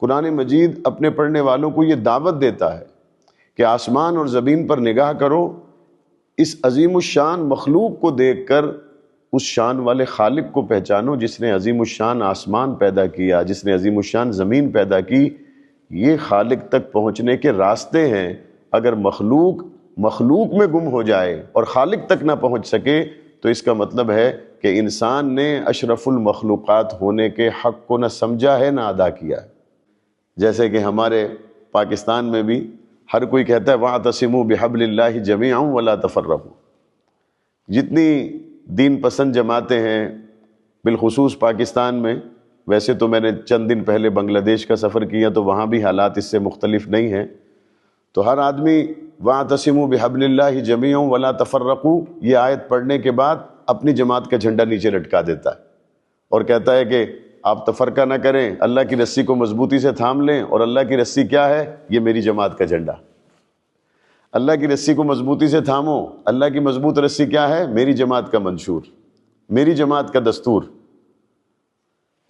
قرآن مجید اپنے پڑھنے والوں کو یہ دعوت دیتا ہے کہ آسمان اور زمین پر نگاہ کرو، اس عظیم الشان مخلوق کو دیکھ کر اس شان والے خالق کو پہچانو جس نے عظیم الشان آسمان پیدا کیا، جس نے عظیم الشان زمین پیدا کی۔ یہ خالق تک پہنچنے کے راستے ہیں۔ اگر مخلوق میں گم ہو جائے اور خالق تک نہ پہنچ سکے تو اس کا مطلب ہے کہ انسان نے اشرف المخلوقات ہونے کے حق کو نہ سمجھا ہے نہ ادا کیا ہے۔ جیسے کہ ہمارے پاکستان میں بھی ہر کوئی کہتا ہے وَاعْتَصِمُوا بِحَبْلِ اللَّهِ جَمِيعًا وَلَا تَفَرَّقُوا۔ جتنی دین پسند جماعتیں ہیں بالخصوص پاکستان میں، ویسے تو میں نے چند دن پہلے بنگلہ دیش کا سفر کیا تو وہاں بھی حالات اس سے مختلف نہیں ہیں، تو ہر آدمی وَاعْتَصِمُوا بِحَبْلِ اللَّهِ جَمِيعًا وَلَا تَفَرَّقُوا یہ آیت پڑھنے کے بعد اپنی جماعت کا جھنڈا نیچے لٹکا دیتا ہے اور کہتا ہے کہ آپ تفرقہ نہ کریں، اللہ کی رسی کو مضبوطی سے تھام لیں، اور اللہ کی رسی کیا ہے؟ یہ میری جماعت کا جھنڈا۔ اللہ کی رسی کو مضبوطی سے تھامو، اللہ کی مضبوط رسی کیا ہے؟ میری جماعت کا منشور، میری جماعت کا دستور۔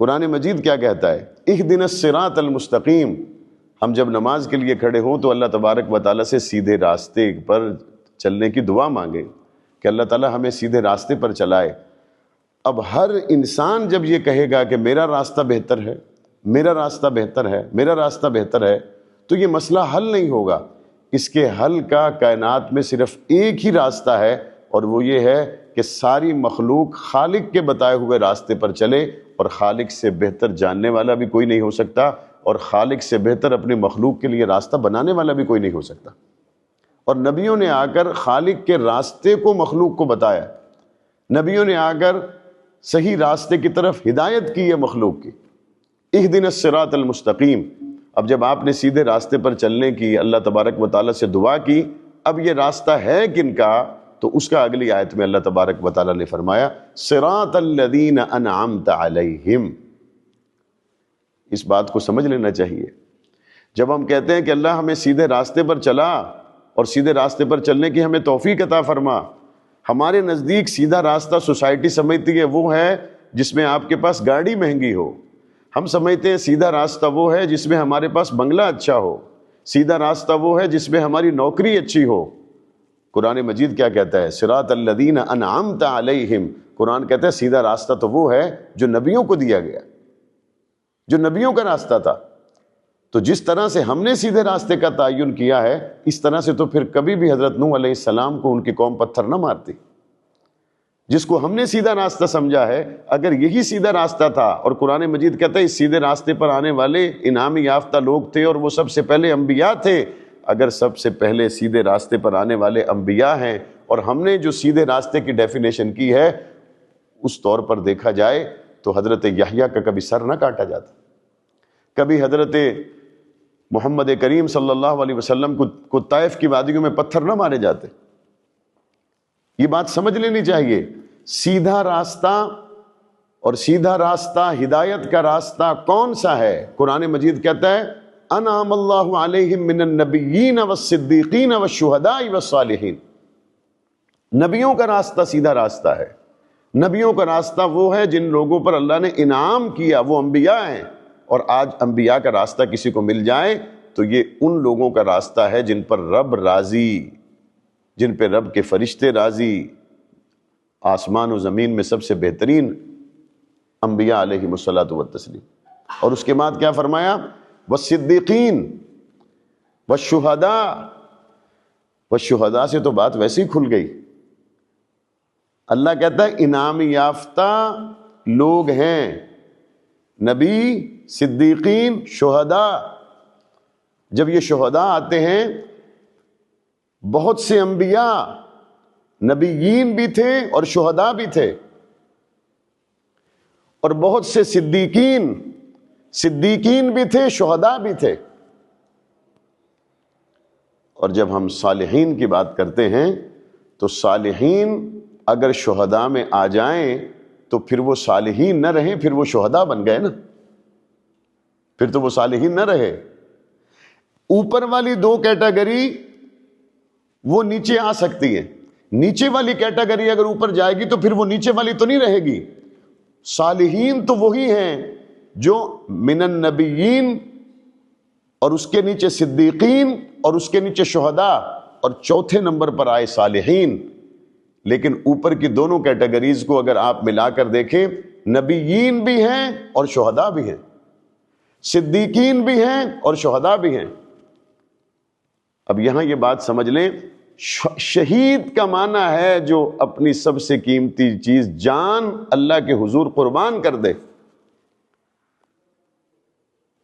قرآن مجید کیا کہتا ہے؟ اہدنا الصراط المستقیم۔ ہم جب نماز کے لیے کھڑے ہوں تو اللہ تبارک و تعالیٰ سے سیدھے راستے پر چلنے کی دعا مانگے کہ اللہ تعالیٰ ہمیں سیدھے راستے پر چلائے۔ اب ہر انسان جب یہ کہے گا کہ میرا راستہ بہتر ہے، میرا راستہ بہتر ہے، میرا راستہ بہتر ہے، تو یہ مسئلہ حل نہیں ہوگا۔ اس کے حل کا کائنات میں صرف ایک ہی راستہ ہے، اور وہ یہ ہے کہ ساری مخلوق خالق کے بتائے ہوئے راستے پر چلے، اور خالق سے بہتر جاننے والا بھی کوئی نہیں ہو سکتا، اور خالق سے بہتر اپنی مخلوق کے لیے راستہ بنانے والا بھی کوئی نہیں ہو سکتا۔ اور نبیوں نے آ کر خالق کے راستے کو مخلوق کو بتایا، نبیوں نے آ کر صحیح راستے کی طرف ہدایت کی ہے مخلوق کی۔ اہدنا الصراط المستقیم۔ اب جب آپ نے سیدھے راستے پر چلنے کی اللہ تبارک و تعالیٰ سے دعا کی، اب یہ راستہ ہے کن کا؟ تو اس کا اگلی آیت میں اللہ تبارک و تعالیٰ نے فرمایا صراط الذین انعمت علیہم۔ اس بات کو سمجھ لینا چاہیے۔ جب ہم کہتے ہیں کہ اللہ ہمیں سیدھے راستے پر چلا اور سیدھے راستے پر چلنے کی ہمیں توفیق عطا فرما، ہمارے نزدیک سیدھا راستہ سوسائٹی سمجھتی ہے وہ ہے جس میں آپ کے پاس گاڑی مہنگی ہو۔ ہم سمجھتے ہیں سیدھا راستہ وہ ہے جس میں ہمارے پاس بنگلہ اچھا ہو، سیدھا راستہ وہ ہے جس میں ہماری نوکری اچھی ہو۔ قرآن مجید کیا کہتا ہے؟ صراط الذین انعمت علیہم۔ قرآن کہتا ہے سیدھا راستہ تو وہ ہے جو نبیوں کو دیا گیا، جو نبیوں کا راستہ تھا۔ تو جس طرح سے ہم نے سیدھے راستے کا تعین کیا ہے، اس طرح سے تو پھر کبھی بھی حضرت نوح علیہ السلام کو ان کی قوم پتھر نہ مارتی۔ جس کو ہم نے سیدھا راستہ سمجھا ہے، اگر یہی سیدھا راستہ تھا، اور قرآن مجید کہتا ہے اس سیدھے راستے پر آنے والے انعام یافتہ لوگ تھے، اور وہ سب سے پہلے انبیاء تھے۔ اگر سب سے پہلے سیدھے راستے پر آنے والے انبیاء ہیں، اور ہم نے جو سیدھے راستے کی ڈیفینیشن کی ہے اس طور پر دیکھا جائے تو حضرت یحییٰ کا کبھی سر نہ کاٹا جاتا، کبھی حضرت محمد کریم صلی اللہ علیہ وسلم کو طائف کی وادیوں میں پتھر نہ مارے جاتے۔ یہ بات سمجھ لینی چاہیے۔ سیدھا راستہ اور سیدھا راستہ ہدایت کا راستہ کون سا ہے؟ قرآن مجید کہتا ہے انعم اللہ علیہم من النبیین والصدیقین والشہداء والصالحین۔ نبیوں کا راستہ سیدھا راستہ ہے۔ نبیوں کا راستہ وہ ہے جن لوگوں پر اللہ نے انعام کیا، وہ انبیاء ہیں۔ اور آج انبیاء کا راستہ کسی کو مل جائے تو یہ ان لوگوں کا راستہ ہے جن پر رب راضی، جن پہ رب کے فرشتے راضی۔ آسمان و زمین میں سب سے بہترین انبیاء علیہم الصلاۃ والتسلیم۔ اور اس کے بعد کیا فرمایا؟ والصدیقین والشہداء۔ والشہداء سے تو بات ویسے ہی کھل گئی۔ اللہ کہتا ہے انعام یافتہ لوگ ہیں، نبی، صدیقین، شہداء۔ جب یہ شہداء آتے ہیں، بہت سے انبیاء نبیین بھی تھے اور شہداء بھی تھے، اور بہت سے صدیقین بھی تھے، شہداء بھی تھے۔ اور جب ہم صالحین کی بات کرتے ہیں تو صالحین اگر شہداء میں آ جائیں تو پھر وہ صالحین نہ رہیں، پھر وہ شہداء بن گئے نا، پھر تو وہ صالحین نہ رہے۔ اوپر والی دو کیٹیگری وہ نیچے آ سکتی ہیں، نیچے والی کیٹیگری اگر اوپر جائے گی تو پھر وہ نیچے والی تو نہیں رہے گی۔ صالحین تو وہی ہیں جو من النبیین اور اس کے نیچے صدیقین اور اس کے نیچے شہداء اور چوتھے نمبر پر آئے صالحین. لیکن اوپر کی دونوں کیٹیگریز کو اگر آپ ملا کر دیکھیں، نبیین بھی ہیں اور شہداء بھی ہیں، صدیقین بھی ہیں اور شہداء بھی ہیں. اب یہاں یہ بات سمجھ لیں، شہید کا معنی ہے جو اپنی سب سے قیمتی چیز جان اللہ کے حضور قربان کر دے.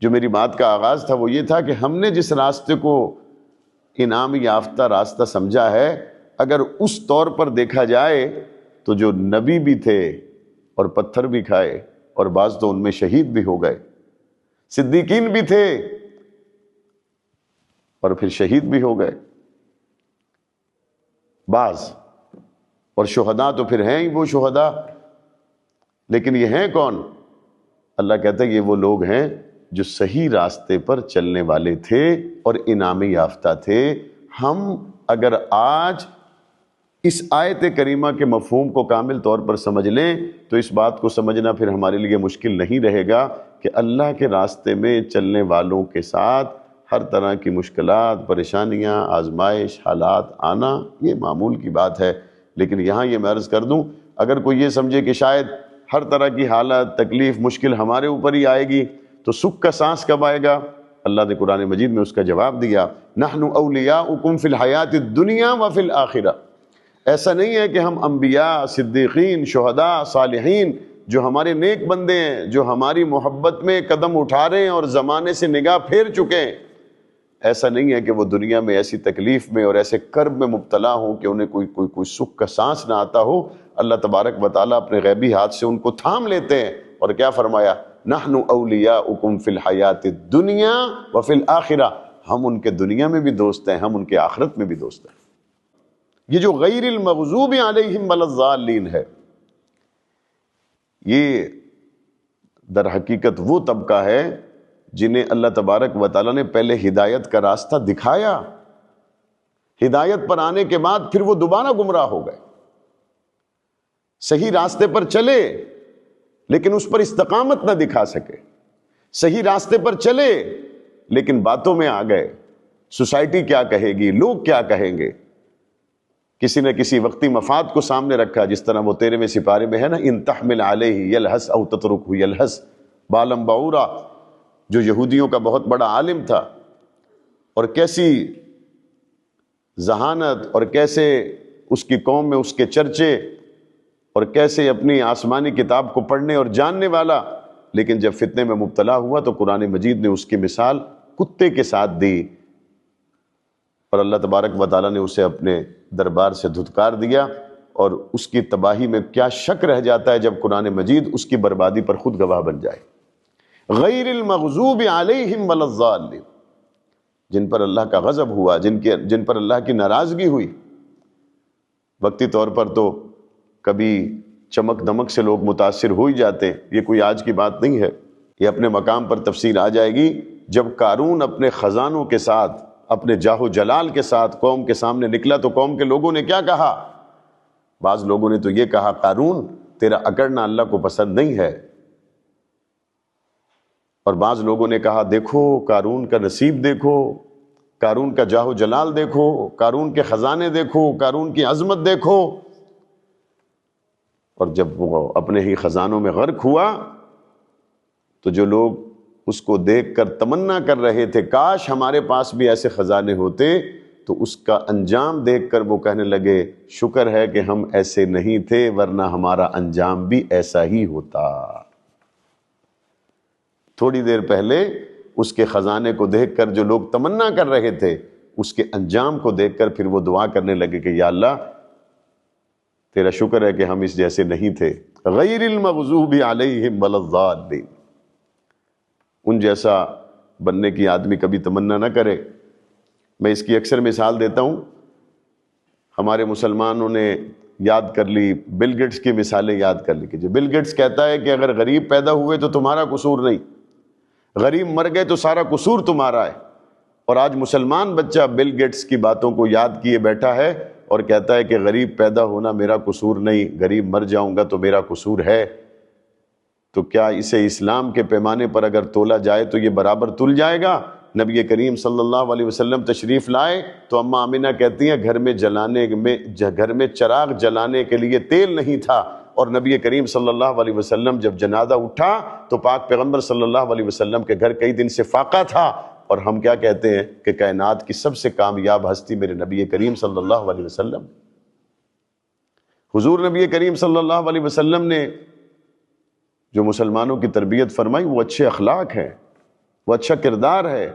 جو میری بات کا آغاز تھا وہ یہ تھا کہ ہم نے جس راستے کو انعام یافتہ راستہ سمجھا ہے، اگر اس طور پر دیکھا جائے تو جو نبی بھی تھے اور پتھر بھی کھائے اور بعض تو ان میں شہید بھی ہو گئے، صدیقین بھی تھے اور پھر شہید بھی ہو گئے بعض، اور شہداء تو پھر ہیں ہی وہ شہداء. لیکن یہ ہیں کون؟ اللہ کہتا ہے یہ وہ لوگ ہیں جو صحیح راستے پر چلنے والے تھے اور انعام یافتہ تھے. ہم اگر آج اس آیت کریمہ کے مفہوم کو کامل طور پر سمجھ لیں تو اس بات کو سمجھنا پھر ہمارے لیے مشکل نہیں رہے گا کہ اللہ کے راستے میں چلنے والوں کے ساتھ ہر طرح کی مشکلات، پریشانیاں، آزمائش، حالات آنا یہ معمول کی بات ہے. لیکن یہاں یہ میں عرض کر دوں، اگر کوئی یہ سمجھے کہ شاید ہر طرح کی حالت، تکلیف، مشکل ہمارے اوپر ہی آئے گی تو سکھ کا سانس کب آئے گا؟ اللہ نے قرآن مجید میں اس کا جواب دیا، نحن اولیاؤکم فی الحیات الدنیا وفی الآخرہ. ایسا نہیں ہے کہ ہم انبیاء، صدیقین، شہداء، صالحین جو ہمارے نیک بندے ہیں، جو ہماری محبت میں قدم اٹھا رہے ہیں اور زمانے سے نگاہ پھیر چکے ہیں، ایسا نہیں ہے کہ وہ دنیا میں ایسی تکلیف میں اور ایسے کرب میں مبتلا ہوں کہ انہیں کوئی سکھ کا سانس نہ آتا ہو. اللہ تبارک و تعالیٰ اپنے غیبی ہاتھ سے ان کو تھام لیتے ہیں اور کیا فرمایا؟ نحن اولیاؤکم فی الحیات الدنیا وفی الآخرہ. ہم ان کے دنیا میں بھی دوست ہیں، ہم ان کے آخرت میں بھی دوست ہیں. یہ جو غیر المغضوب علیہم ولا الضالین ہے، یہ در حقیقت وہ طبقہ ہے جنہیں اللہ تبارک و تعالیٰ نے پہلے ہدایت کا راستہ دکھایا، ہدایت پر آنے کے بعد پھر وہ دوبارہ گمراہ ہو گئے. صحیح راستے پر چلے لیکن اس پر استقامت نہ دکھا سکے، صحیح راستے پر چلے لیکن باتوں میں آ گئے، سوسائٹی کیا کہے گی، لوگ کیا کہیں گے، کسی نہ کسی وقتی مفاد کو سامنے رکھا. جس طرح وہ 13ویں سپارے میں ہے نا، ان تحمل علیہ یلہس او تترکہ یلہس. بالم باورا جو یہودیوں کا بہت بڑا عالم تھا، اور کیسی ذہانت اور کیسے اس کی قوم میں اس کے چرچے اور کیسے اپنی آسمانی کتاب کو پڑھنے اور جاننے والا، لیکن جب فتنے میں مبتلا ہوا تو قرآن مجید نے اس کی مثال کتے کے ساتھ دی اور اللہ تبارک و تعالیٰ نے اسے اپنے دربار سے دھتکار دیا. اور اس کی تباہی میں کیا شک رہ جاتا ہے جب قرآن مجید اس کی بربادی پر خود گواہ بن جائے. غیر المغضوب علیہم ولا الضالین، جن پر اللہ کا غضب ہوا، جن پر اللہ کی ناراضگی ہوئی. وقتی طور پر تو کبھی چمک دمک سے لوگ متاثر ہو ہی جاتے، یہ کوئی آج کی بات نہیں ہے، یہ اپنے مقام پر تفصیل آ جائے گی. جب قارون اپنے خزانوں کے ساتھ، اپنے جاہ و جلال کے ساتھ قوم کے سامنے نکلا تو قوم کے لوگوں نے کیا کہا؟ بعض لوگوں نے تو یہ کہا، قارون تیرا اکڑنا اللہ کو پسند نہیں ہے. اور بعض لوگوں نے کہا دیکھو قارون کا نصیب دیکھو، قارون کا جاہ و جلال دیکھو، قارون کے خزانے دیکھو، قارون کی عظمت دیکھو. اور جب وہ اپنے ہی خزانوں میں غرق ہوا تو جو لوگ اس کو دیکھ کر تمنا کر رہے تھے کاش ہمارے پاس بھی ایسے خزانے ہوتے، تو اس کا انجام دیکھ کر وہ کہنے لگے شکر ہے کہ ہم ایسے نہیں تھے ورنہ ہمارا انجام بھی ایسا ہی ہوتا. تھوڑی دیر پہلے اس کے خزانے کو دیکھ کر جو لوگ تمنا کر رہے تھے، اس کے انجام کو دیکھ کر پھر وہ دعا کرنے لگے کہ یا اللہ تیرا شکر ہے کہ ہم اس جیسے نہیں تھے. غیر المغضوب علیہم ولا الضالین، ان جیسا بننے کی آدمی کبھی تمنا نہ کرے. میں اس کی اکثر مثال دیتا ہوں، ہمارے مسلمانوں نے یاد کر لی، بل گیٹس کی مثالیں یاد کر لی کہ جو بل گیٹس کہتا ہے کہ اگر غریب پیدا ہوئے تو تمہارا قصور نہیں، غریب مر گئے تو سارا قصور تمہارا ہے. اور آج مسلمان بچہ بل گیٹس کی باتوں کو یاد کیے بیٹھا ہے اور کہتا ہے کہ غریب پیدا ہونا میرا قصور نہیں، غریب مر جاؤں گا تو میرا قصور ہے. تو کیا اسے اسلام کے پیمانے پر اگر تولا جائے تو یہ برابر تل جائے گا؟ نبی کریم صلی اللہ علیہ وسلم تشریف لائے تو اماں آمینہ کہتی ہیں گھر میں چراغ جلانے کے لیے تیل نہیں تھا، اور نبی کریم صلی اللہ علیہ وسلم جب جنازہ اٹھا تو پاک پیغمبر صلی اللہ علیہ وسلم کے گھر کئی دن سے فاقہ تھا، اور ہم کیا کہتے ہیں کہ کائنات کی سب سے کامیاب ہستی میرے نبی کریم صلی اللہ علیہ وسلم۔ حضور نبی کریم صلی اللہ علیہ وسلم نے جو مسلمانوں کی تربیت فرمائی وہ اچھے اخلاق ہے، وہ اچھا کردار ہے۔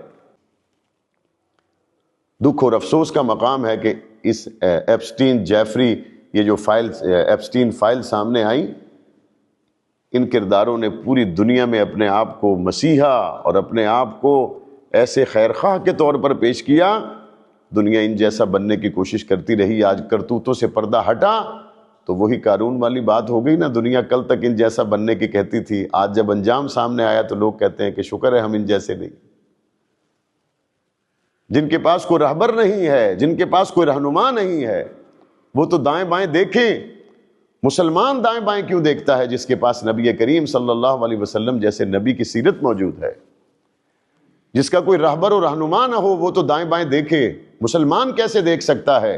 دکھ اور افسوس کا مقام ہے کہ اس ایپسٹین جیفری یہ جو ایپسٹین فائل سامنے آئی، ان کرداروں نے پوری دنیا میں اپنے آپ کو مسیحا اور اپنے آپ کو ایسے خیرخواہ کے طور پر پیش کیا۔ دنیا ان جیسا بننے کی کوشش کرتی رہی، آج کرتوتوں سے پردہ ہٹا تو وہی قارون والی بات ہو گئی نا۔ دنیا کل تک ان جیسا بننے کی کہتی تھی، آج جب انجام سامنے آیا تو لوگ کہتے ہیں کہ شکر ہے ہم ان جیسے نہیں۔ جن کے پاس کوئی رہبر نہیں ہے، جن کے پاس کوئی رہنما نہیں ہے، وہ تو دائیں بائیں دیکھیں۔ مسلمان دائیں بائیں کیوں دیکھتا ہے جس کے پاس نبی کریم صلی اللہ علیہ وسلم جیسے نبی کی سیرت موجود ہے؟ جس کا کوئی رہبر و رہنما نہ ہو وہ تو دائیں بائیں دیکھے۔ مسلمان کیسے دیکھ سکتا ہے؟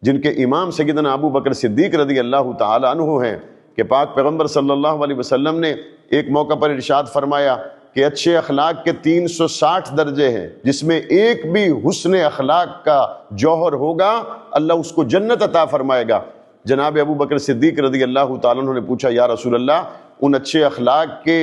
جن کے امام سیدنا ابو بکر صدیق رضی اللہ تعالی عنہ ہیں کہ پاک پیغمبر صلی اللہ علیہ وسلم نے ایک موقع پر ارشاد فرمایا کہ اچھے اخلاق کے 360 درجے ہیں، جس میں ایک بھی حسن اخلاق کا جوہر ہوگا اللہ اس کو جنت عطا فرمائے گا۔ جناب ابو بکر صدیق رضی اللہ تعالیٰ عنہ نے پوچھا یا رسول اللہ ان اچھے اخلاق کے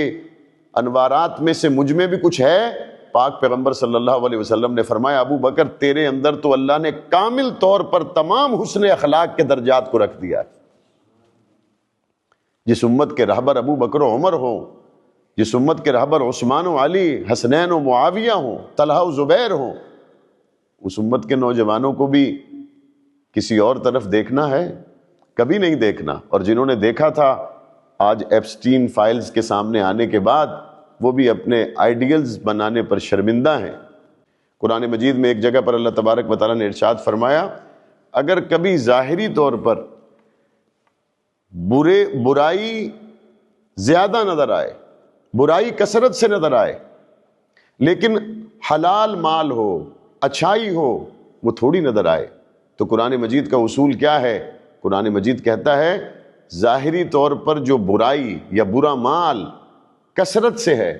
انوارات میں سے مجھ میں بھی کچھ ہے؟ پاک پیغمبر صلی اللہ علیہ وسلم نے فرمایا ابو بکر تیرے اندر تو اللہ نے کامل طور پر تمام حسن اخلاق کے درجات کو رکھ دیا ہے۔ جس امت کے رہبر ابو بکر و عمر ہوں، جس امت کے رہبر عثمان و علی، حسنین و معاویہ ہوں، طلحہ و زبیر ہوں، اس امت کے نوجوانوں کو بھی کسی اور طرف دیکھنا ہے؟ کبھی نہیں دیکھنا۔ اور جنہوں نے دیکھا تھا آج ایپسٹین فائلز کے سامنے آنے کے بعد وہ بھی اپنے آئیڈیلز بنانے پر شرمندہ ہیں۔ قرآن مجید میں ایک جگہ پر اللہ تبارک و تعالیٰ نے ارشاد فرمایا اگر کبھی ظاہری طور پر برائی زیادہ نظر آئے، برائی کثرت سے نظر آئے، لیکن حلال مال ہو، اچھائی ہو، وہ تھوڑی نظر آئے، تو قرآن مجید کا اصول کیا ہے؟ قرآن مجید کہتا ہے ظاہری طور پر جو برائی یا برا مال کثرت سے ہے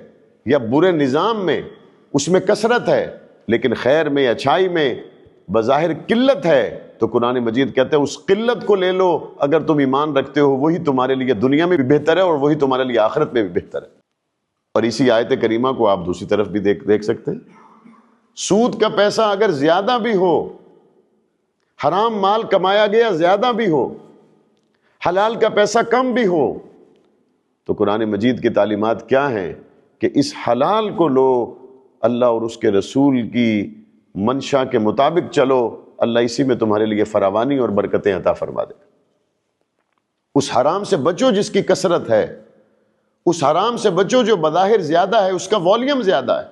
یا برے نظام میں اس میں کثرت ہے، لیکن خیر میں اچھائی میں بظاہر قلت ہے، تو قرآن مجید کہتا ہے اس قلت کو لے لو، اگر تم ایمان رکھتے ہو وہی تمہارے لیے دنیا میں بھی بہتر ہے اور وہی تمہارے لیے آخرت میں بھی بہتر ہے۔ اور اسی آیت کریمہ کو آپ دوسری طرف بھی دیکھ سکتے ہیں۔ سود کا پیسہ اگر زیادہ بھی ہو، حرام مال کمایا گیا زیادہ بھی ہو، حلال کا پیسہ کم بھی ہو، تو قرآن مجید کی تعلیمات کیا ہیں کہ اس حلال کو لو، اللہ اور اس کے رسول کی منشا کے مطابق چلو، اللہ اسی میں تمہارے لیے فراوانی اور برکتیں عطا فرما دے۔ اس حرام سے بچو جس کی کثرت ہے، اس حرام سے بچو جو بظاہر زیادہ ہے، اس کا والیوم زیادہ ہے،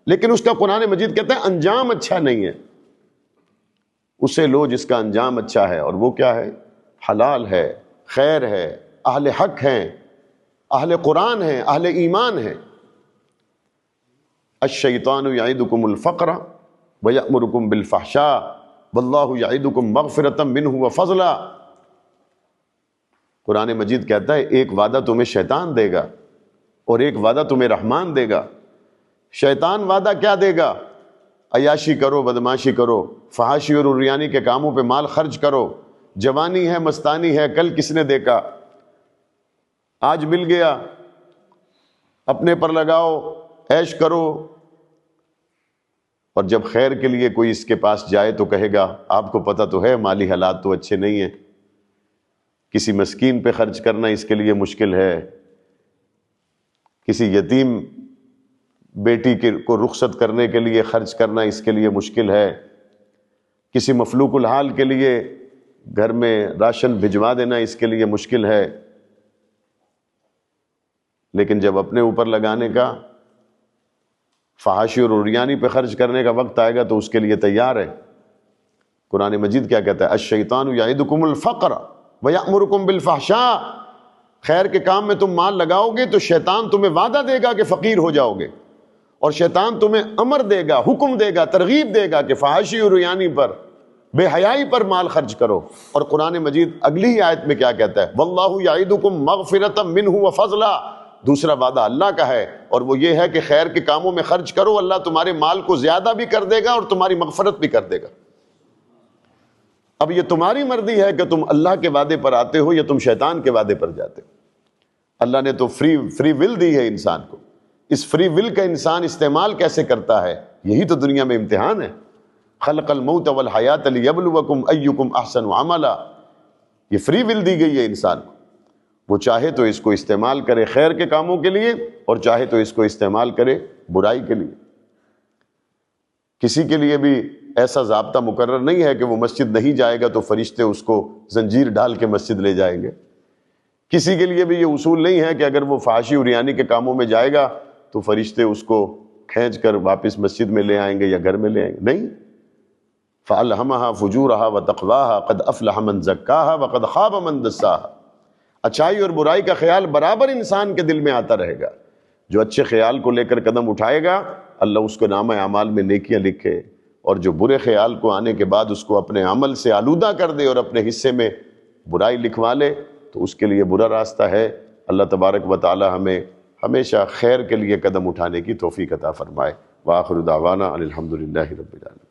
لیکن اس کا قرآن مجید کہتا ہے انجام اچھا نہیں ہے۔ اسے لو جس کا انجام اچھا ہے، اور وہ کیا ہے؟ حلال ہے، خیر ہے، اہل حق ہیں، اہل قرآن ہیں، اہل ایمان ہیں۔ الشیطان یعدکم الفقر ویأمرکم بالفحشاء واللہ یعدکم مغفرۃ منہ وفضلا۔ قرآن مجید کہتا ہے ایک وعدہ تمہیں شیطان دے گا اور ایک وعدہ تمہیں رحمان دے گا۔ شیطان وعدہ کیا دے گا؟ عیاشی کرو، بدماشی کرو، فحاشی اور عریانی کے کاموں پہ مال خرچ کرو، جوانی ہے، مستانی ہے، کل کس نے دیکھا، آج مل گیا، اپنے پر لگاؤ، عیش کرو۔ اور جب خیر کے لیے کوئی اس کے پاس جائے تو کہے گا آپ کو پتہ تو ہے مالی حالات تو اچھے نہیں ہیں، کسی مسکین پہ خرچ کرنا اس کے لیے مشکل ہے، کسی یتیم بیٹی کو رخصت کرنے کے لیے خرچ کرنا اس کے لیے مشکل ہے، کسی مفلوق الحال کے لیے گھر میں راشن بھجوا دینا اس کے لیے مشکل ہے، لیکن جب اپنے اوپر لگانے کا، فحاشی اور عریانی پہ خرچ کرنے کا وقت آئے گا تو اس کے لیے تیار ہے۔ قرآن مجید کیا کہتا ہے؟ الشیطان یعدکم الفقر ویأمرکم بالفحشاء۔ خیر کے کام میں تم مال لگاؤ گے تو شیطان تمہیں وعدہ دے گا کہ فقیر ہو جاؤ گے، اور شیطان تمہیں امر دے گا، حکم دے گا، ترغیب دے گا کہ فحاشی اور ریانی پر، بے حیائی پر مال خرچ کرو۔ اور قرآن مجید اگلی ہی آیت میں کیا کہتا ہے؟ واللہ یعدکم مغفرۃ منہ وفضلا، دوسرا وعدہ اللہ کا ہے، اور وہ یہ ہے کہ خیر کے کاموں میں خرچ کرو، اللہ تمہارے مال کو زیادہ بھی کر دے گا اور تمہاری مغفرت بھی کر دے گا۔ اب یہ تمہاری مرضی ہے کہ تم اللہ کے وعدے پر آتے ہو یا تم شیطان کے وعدے پر جاتے ہو۔ اللہ نے تو فری ول دی ہے انسان کو، اس فری ول کا انسان استعمال کیسے کرتا ہے، یہی تو دنیا میں امتحان ہے۔ خلق الموت والحیات لیبلوکم ایکم احسن عملا، یہ فری ول دی گئی ہے انسان کو، وہ چاہے تو اس کو استعمال کرے خیر کے کاموں کے لیے اور چاہے تو اس کو استعمال کرے برائی کے لیے۔ کسی کے لیے بھی ایسا ضابطہ مقرر نہیں ہے کہ وہ مسجد نہیں جائے گا تو فرشتے اس کو زنجیر ڈال کے مسجد لے جائیں گے۔ کسی کے لیے بھی یہ اصول نہیں ہے کہ اگر وہ فحاشی اور ریانی کے کاموں میں جائے گا تو فرشتے اس کو کھینچ کر واپس مسجد میں لے آئیں گے یا گھر میں لے آئیں گے، نہیں۔ فَأَلْهَمَهَا فُجُورَهَا وَتَقْوَاهَا قَدْ أَفْلَحَ مَنْ زَكَّاهَا وَقَدْ خَابَ مَنْ دَسَّاهَا۔ اچھائی اور برائی کا خیال برابر انسان کے دل میں آتا رہے گا، جو اچھے خیال کو لے کر قدم اٹھائے گا اللہ اس کو نامہ اعمال میں نیکیاں لکھے، اور جو برے خیال کو آنے کے بعد اس کو اپنے عمل سے آلودہ کر دے اور اپنے حصے میں برائی لکھوا لے تو اس کے لیے برا راستہ ہے۔ اللہ تبارک و تعالی ہمیں ہمیشہ خیر کے لیے قدم اٹھانے کی توفیق عطا فرمائے۔ وآخر دعوانا ان الحمد للہ رب العالمین۔